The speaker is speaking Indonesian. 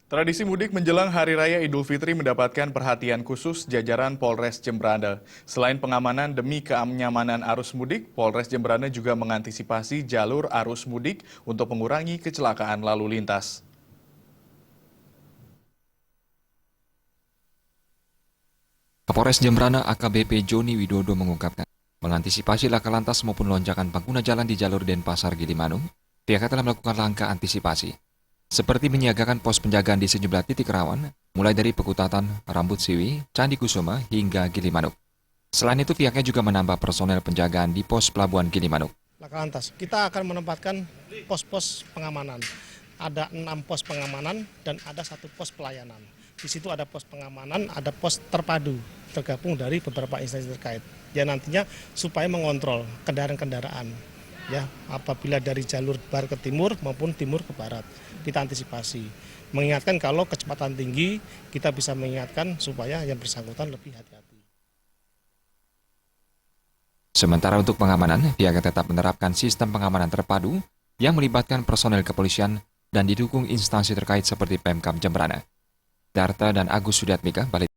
Tradisi mudik menjelang Hari Raya Idul Fitri mendapatkan perhatian khusus jajaran Polres Jemberana. Selain pengamanan demi kenyamanan arus mudik, Polres Jemberana juga mengantisipasi jalur arus mudik untuk mengurangi kecelakaan lalu lintas. Kapolres Jemberana AKBP Joni Widodo mengungkapkan, mengantisipasi laka lantas maupun lonjakan pengguna jalan di jalur Denpasar Gilimanuk, pihaknya telah melakukan langkah antisipasi, seperti menyiagakan pos penjagaan di sejumlah titik rawan, mulai dari Pekutatan, Rambut Siwi, Candi Kusuma, hingga Gilimanuk. Selain itu, pihaknya juga menambah personel penjagaan di pos pelabuhan Gilimanuk. Laka lantas, kita akan menempatkan pos-pos pengamanan. Ada 6 pos pengamanan dan ada 1 pos pelayanan. Di situ ada pos pengamanan, ada pos terpadu, tergabung dari beberapa instansi terkait. Ya nantinya supaya mengontrol kendaraan-kendaraan, ya apabila dari jalur barat ke timur maupun timur ke barat, kita antisipasi. Mengingatkan kalau kecepatan tinggi, kita bisa mengingatkan supaya yang bersangkutan lebih hati-hati. Sementara untuk pengamanan, pihaknya tetap menerapkan sistem pengamanan terpadu yang melibatkan personel kepolisian dan didukung instansi terkait seperti Pemkab Jemberana. Darta dan Agus Sudiatmika, Balai